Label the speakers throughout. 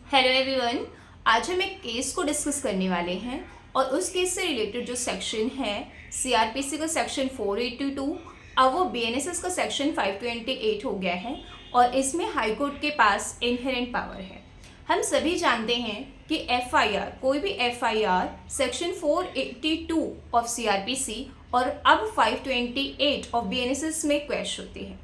Speaker 1: Hello everyone. आज हम एक केस को डिस्कस करने वाले हैं और उस केस से रिलेटेड जो सेक्शन है सीआरपीसी का सेक्शन 482, अब वो बीएनएसएस का सेक्शन 528 हो गया है और इसमें हाई कोर्ट के पास इनहेरेंट पावर है। हम सभी जानते हैं कि एफआईआर, कोई भी एफआईआर सेक्शन 482 ऑफ सीआरपीसी और अब 528 ऑफ बीएनएसएस में क्वैश होती है।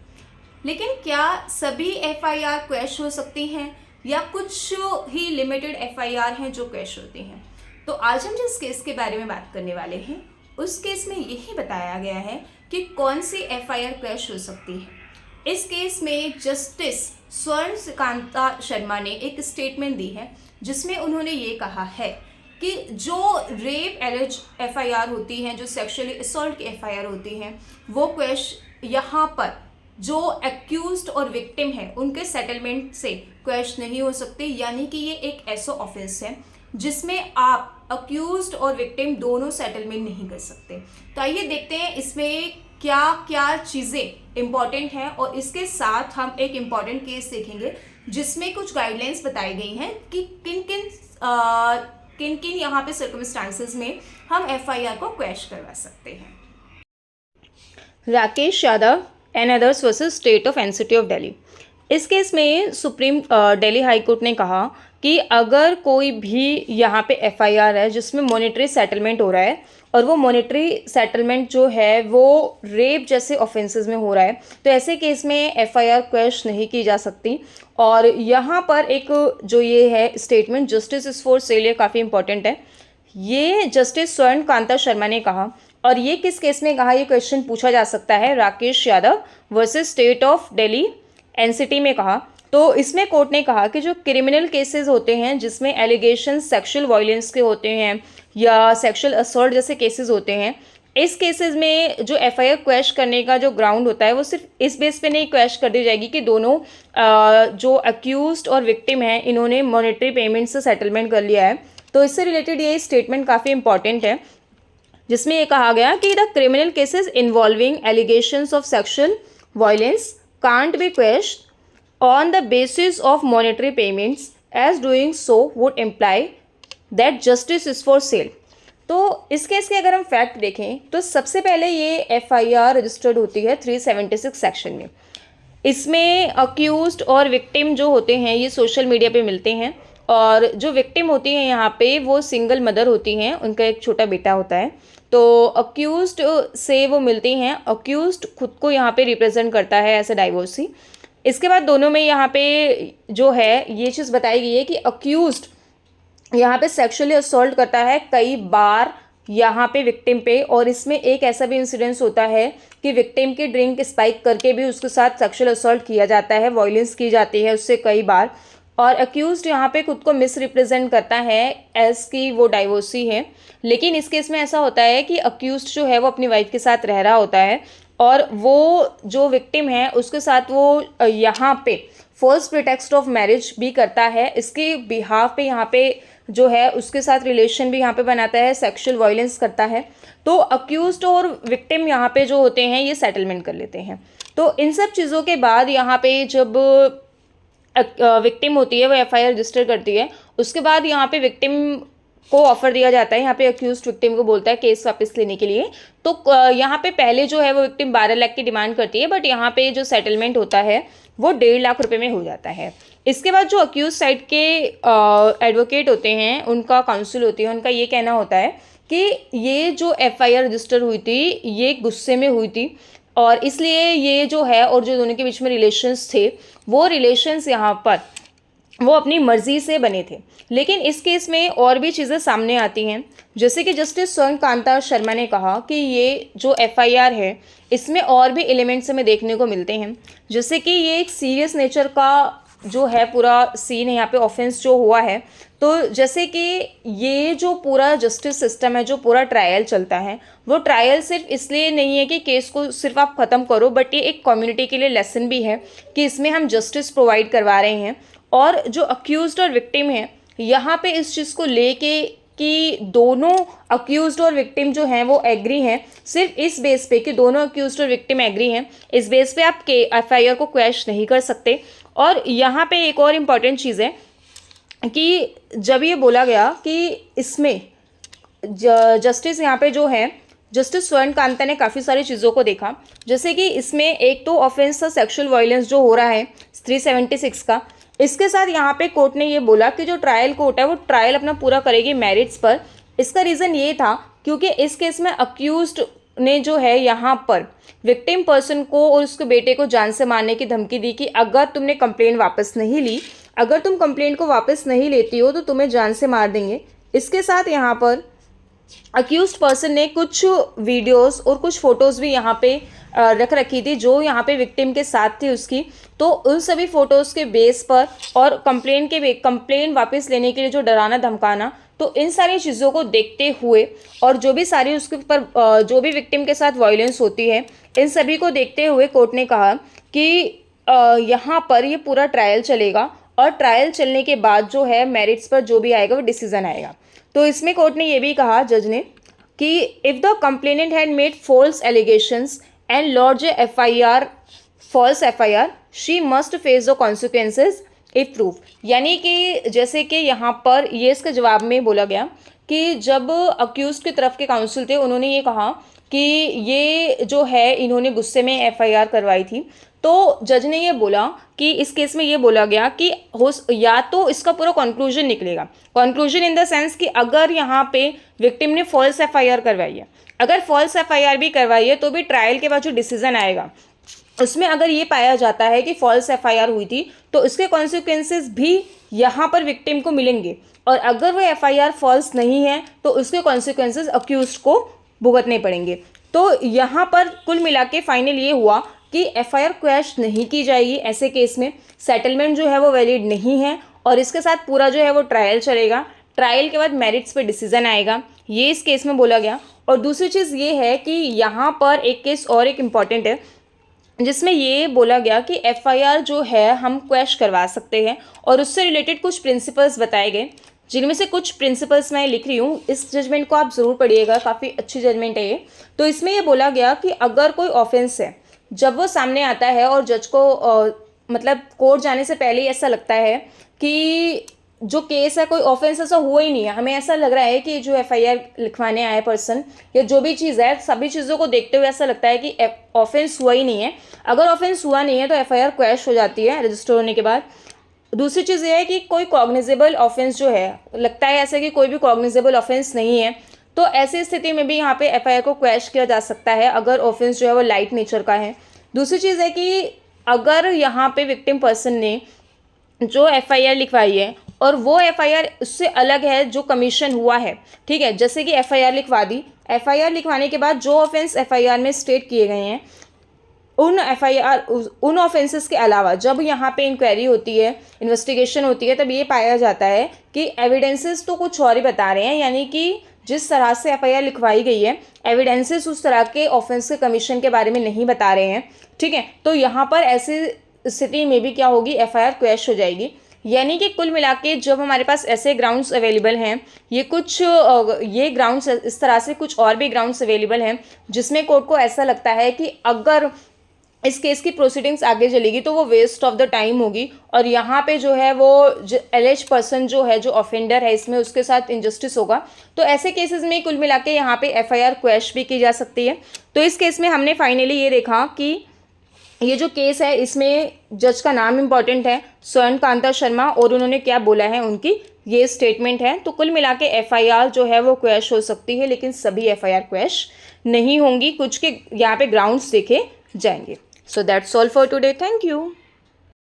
Speaker 1: लेकिन क्या सभी एफआईआर क्वैश हो सकती हैं या कुछ ही लिमिटेड एफआईआर हैं जो क्वैश होती हैं? तो आज हम जिस केस के बारे में बात करने वाले हैं उस केस में यही बताया गया है कि कौन सी एफआईआर क्वैश हो सकती है। इस केस में जस्टिस स्वर्ण कांता शर्मा ने एक स्टेटमेंट दी है जिसमें उन्होंने ये कहा है कि जो रेप एलिज एफआईआर होती हैं, जो सेक्सुअली असॉल्ट की एफआईआर होती हैं, वो क्वैश यहाँ पर जो एक्यूज्ड और विक्टिम है उनके सेटलमेंट से क्वैश नहीं हो सकती। यानी कि ये एक ऐसा ऑफेंस है जिसमें आप अक्यूज्ड और विक्टिम दोनों सेटलमेंट नहीं कर सकते। तो आइए देखते हैं इसमें क्या क्या चीज़ें इंपॉर्टेंट हैं और इसके साथ हम एक इम्पॉर्टेंट केस देखेंगे जिसमें कुछ गाइडलाइंस बताई गई हैं कि किन किन यहाँ पे सर्कमस्टांसेस में हम एफआईआर को क्वैश करवा सकते हैं।
Speaker 2: Rakesh Yadav and others versus state of NCT of Delhi. इस केस में सुप्रीम दिल्ली हाई कोर्ट ने कहा कि अगर कोई भी यहाँ पे एफआईआर है जिसमें मॉनेटरी सेटलमेंट हो रहा है और वो मॉनेटरी सेटलमेंट जो है वो रेप जैसे ऑफेंसेस में हो रहा है, तो ऐसे केस में एफआईआर क्वैश नहीं की जा सकती। और यहाँ पर एक जो ये है statement justice is for cell, ये काफ़ी इंपॉर्टेंट है। ये जस्टिस स्वर्ण कांता शर्मा ने कहा, और ये किस केस में कहा, ये क्वेश्चन पूछा जा सकता है, Rakesh Yadav versus state of Delhi NCT में कहा। तो इसमें कोर्ट ने कहा कि जो क्रिमिनल केसेस होते हैं जिसमें एलिगेशन सेक्सुअल वायलेंस के होते हैं या सेक्सुअल असॉल्ट जैसे केसेस होते हैं, इस केसेस में जो एफआईआर क्वैश करने का जो ग्राउंड होता है वो सिर्फ इस बेस पे नहीं क्वैश कर दी जाएगी कि दोनों जो अक्यूज्ड और विक्टिम हैं इन्होंने मॉनेटरी पेमेंट से सेटलमेंट कर लिया है। तो इससे रिलेटेड ये स्टेटमेंट काफ़ी इंपॉर्टेंट है जिसमें ये कहा गया कि the criminal cases involving allegations of sexual violence can't be question on the basis of monetary payments as doing so would imply that justice is for sale. तो इस केस के अगर हम फैक्ट देखें तो सबसे पहले ये एफआईआर रजिस्टर्ड होती है 376 सेक्शन में। इसमें अक्यूज्ड और विक्टिम जो होते हैं ये सोशल मीडिया पे मिलते हैं और जो विक्टिम होती हैं यहाँ पे वो सिंगल मदर होती हैं, उनका एक छोटा बेटा होता है। तो अक्यूज्ड से वो मिलती हैं, अक्यूज्ड खुद को यहाँ पे रिप्रेजेंट करता है एज अ डाइवोर्सी। इसके बाद दोनों में यहाँ पे जो है ये चीज़ बताई गई है कि अक्यूज्ड यहाँ पे सेक्सुअली असॉल्ट करता है कई बार यहाँ पे विक्टिम पे, और इसमें एक ऐसा भी इंसिडेंस होता है कि विक्टिम की ड्रिंक स्पाइक करके भी उसके साथ सेक्सुअल असॉल्ट किया जाता है, वायलेंस की जाती है उससे कई बार। और अक्यूज्ड यहाँ पे खुद को मिस रिप्रेजेंट करता है एज की वो डाइवोर्सी है। लेकिन इस केस में ऐसा होता है कि अक्यूज्ड जो है वो अपनी वाइफ के साथ रह रहा होता है और वो जो विक्टिम है उसके साथ वो यहाँ पे फॉल्स प्रिटेक्स्ट ऑफ मैरिज भी करता है, इसके बिहाफ पे यहाँ पे जो है उसके साथ रिलेशन भी यहाँ पे बनाता है, सेक्सुअल वायलेंस करता है। तो अक्यूज्ड और विक्टिम यहाँ पे जो होते हैं ये सेटलमेंट कर लेते हैं। तो इन सब चीज़ों के बाद यहाँ पे जब विक्टिम होती है वो एफआईआर रजिस्टर करती है, उसके बाद यहाँ पे विक्टिम को ऑफर दिया जाता है, यहाँ पे अक्यूज्ड विक्टिम को बोलता है केस वापस लेने के लिए। तो यहाँ पे पहले जो है वो विक्टिम 12 लाख की डिमांड करती है, बट यहाँ पे जो सेटलमेंट होता है वो 1.5 लाख रुपए में हो जाता है। इसके बाद जो अक्यूज साइड के एडवोकेट होते हैं, उनका काउंसिल होती है, उनका ये कहना होता है कि ये जो एफआईआर रजिस्टर हुई थी ये गुस्से में हुई थी और इसलिए ये जो है और जो दोनों के बीच में रिलेशंस थे वो रिलेशंस यहाँ पर वो अपनी मर्जी से बने थे। लेकिन इस केस में और भी चीज़ें सामने आती हैं, जैसे कि जस्टिस स्वर्ण कांता शर्मा ने कहा कि ये जो एफआईआर है इसमें और भी एलिमेंट्स हमें देखने को मिलते हैं, जैसे कि ये एक सीरियस नेचर का जो है पूरा सीन है यहाँ पे ऑफेंस जो हुआ है। तो जैसे कि ये जो पूरा जस्टिस सिस्टम है, जो पूरा ट्रायल चलता है, वो ट्रायल सिर्फ इसलिए नहीं है कि केस को सिर्फ आप ख़त्म करो, बट ये एक कम्युनिटी के लिए लेसन भी है कि इसमें हम जस्टिस प्रोवाइड करवा रहे हैं। और जो अक्यूज्ड और विक्टिम है यहाँ पे इस चीज़ को लेके कि दोनों अक्यूज्ड और विक्टिम जो हैं वो एग्री हैं, सिर्फ इस बेस पे कि दोनों अक्यूज्ड और विक्टिम एग्री हैं, इस बेस पे आप के एफआईआर को क्वैश नहीं कर सकते। और यहाँ पे एक और इम्पॉर्टेंट चीज़ है कि जब ये बोला गया कि इसमें जस्टिस यहाँ पे जो है जस्टिस स्वर्ण कांता ने काफ़ी सारी चीज़ों को देखा, जैसे कि इसमें एक तो ऑफेंस था सेक्सुअल वायलेंस जो हो रहा है 376 का। इसके साथ यहाँ पे कोर्ट ने ये बोला कि जो ट्रायल कोर्ट है वो ट्रायल अपना पूरा करेगी मेरिट्स पर। इसका रीज़न ये था क्योंकि इस केस में अक्यूज्ड ने जो है यहाँ पर विक्टिम पर्सन को और उसके बेटे को जान से मारने की धमकी दी कि अगर तुमने कंप्लेंट वापस नहीं ली, अगर तुम कंप्लेंट को वापस नहीं लेती हो तो तुम्हें जान से मार देंगे। इसके साथ यहाँ पर अक्यूज्ड पर्सन ने कुछ वीडियोस और कुछ फ़ोटोज़ भी यहाँ पे रख रखी थी जो यहाँ पे विक्टिम के साथ थी उसकी। तो उन सभी फ़ोटोज़ के बेस पर और कंप्लेंट वापस लेने के लिए जो डराना धमकाना, तो इन सारी चीज़ों को देखते हुए और जो भी सारी उसके ऊपर जो भी विक्टिम के साथ वायलेंस होती है, इन सभी को देखते हुए कोर्ट ने कहा कि यहाँ पर ये पूरा ट्रायल चलेगा और ट्रायल चलने के बाद जो है मेरिट्स पर जो भी आएगा वो डिसीजन आएगा। तो इसमें कोर्ट ने ये भी कहा जज ने कि if the complainant had made false allegations and launch a FIR false FIR she must face the consequences if proof. यानी कि जैसे कि यहाँ पर ये इसके जवाब में बोला गया कि जब अक्यूज की तरफ के काउंसिल थे उन्होंने ये कहा कि ये जो है इन्होंने गुस्से में FIR करवाई थी, तो जज ने ये बोला कि इस केस में ये बोला गया कि या तो इसका पूरा कंक्लूजन निकलेगा, कंक्लूजन इन द सेंस कि अगर यहाँ पे विक्टिम ने फॉल्स FIR करवाई है, अगर फॉल्स FIR भी करवाई है तो भी ट्रायल के बाद जो डिसीजन आएगा उसमें अगर ये पाया जाता है कि फॉल्स FIR हुई थी तो उसके कॉन्सिक्वेंसेस भी यहाँ पर विक्टिम को मिलेंगे, और अगर वो FIR फॉल्स नहीं है तो उसके कॉन्सिक्वेंसेस अक्यूज्ड को भुगतने पड़ेंगे। तो यहाँ पर कुल मिला के फाइनल ये हुआ कि FIR क्वैश नहीं की जाएगी ऐसे केस में, सेटलमेंट जो है वो वैलिड नहीं है और इसके साथ पूरा जो है वो ट्रायल चलेगा, ट्रायल के बाद मेरिट्स पे डिसीजन आएगा, ये इस केस में बोला गया। और दूसरी चीज़ ये है कि यहाँ पर एक केस और एक इम्पॉर्टेंट है जिसमें ये बोला गया कि FIR जो है हम क्वैश करवा सकते हैं और उससे रिलेटेड कुछ प्रिंसिपल्स बताए गए, जिनमें से कुछ प्रिंसिपल्स मैं लिख रही हूँ। इस जजमेंट को आप ज़रूर पढ़िएगा, काफ़ी अच्छी जजमेंट है ये। तो इसमें ये बोला गया कि अगर कोई ऑफेंस है जब वो सामने आता है और जज को मतलब कोर्ट जाने से पहले ही ऐसा लगता है कि जो केस है कोई ऑफेंस ऐसा हुआ ही नहीं है, हमें ऐसा लग रहा है कि जो FIR लिखवाने आए पर्सन या जो भी चीज़ है सभी चीज़ों को देखते हुए ऐसा लगता है कि ऑफेंस हुआ ही नहीं है। अगर ऑफेंस हुआ नहीं है तो FIR क्वैश हो जाती है रजिस्टर होने के बाद। दूसरी चीज़ ये है कि कोई कॉग्निजेबल ऑफेंस जो है, लगता है ऐसा कि कोई भी कॉग्निजेबल ऑफेंस नहीं है, तो ऐसी स्थिति में भी यहाँ पे FIR को क्वैश किया जा सकता है अगर ऑफेंस जो है वो लाइट नेचर का है। दूसरी चीज़ है कि अगर यहाँ पे विक्टिम पर्सन ने जो FIR लिखवाई है और वो FIR उससे अलग है जो कमीशन हुआ है, ठीक है, जैसे कि FIR लिखवा दी, FIR लिखवाने के बाद जो ऑफेंस FIR में स्टेट किए गए हैं उन ऑफेंसेस के अलावा जब यहाँ पे इंक्वायरी होती है, इन्वेस्टिगेशन होती है, तब ये पाया जाता है कि एविडेंसेस तो कुछ और ही बता रहे हैं, यानी कि जिस तरह से FIR लिखवाई गई है एविडेंसेस उस तरह के ऑफेंस के कमीशन के बारे में नहीं बता रहे हैं, ठीक है। तो यहाँ पर ऐसी स्थिति में भी क्या होगी, FIR क्वैश हो जाएगी। यानी कि कुल मिला के जब हमारे पास ऐसे ग्राउंड्स अवेलेबल हैं, ये ग्राउंड्स इस तरह से कुछ और भी ग्राउंड्स अवेलेबल हैं जिसमें कोर्ट को ऐसा लगता है कि अगर इस केस की प्रोसीडिंग्स आगे चलेगी तो वो वेस्ट ऑफ द टाइम होगी और यहाँ पे जो है वो एलिज पर्सन जो है, जो ऑफेंडर है, इसमें उसके साथ इंजस्टिस होगा। तो ऐसे केसेस में कुल मिला के यहाँ पे FIR क्वैश भी की जा सकती है। तो इस केस में हमने फाइनली ये देखा कि ये जो केस है इसमें जज का नाम इम्पॉर्टेंट है, स्वर्ण कांता शर्मा, और उन्होंने क्या बोला है उनकी ये स्टेटमेंट है। तो कुल मिला के FIR जो है वो क्वैश हो सकती है, लेकिन सभी FIR क्वैश नहीं होंगी, कुछ के यहाँ पे ग्राउंड्स देखे जाएंगे। So that's all for today. Thank you.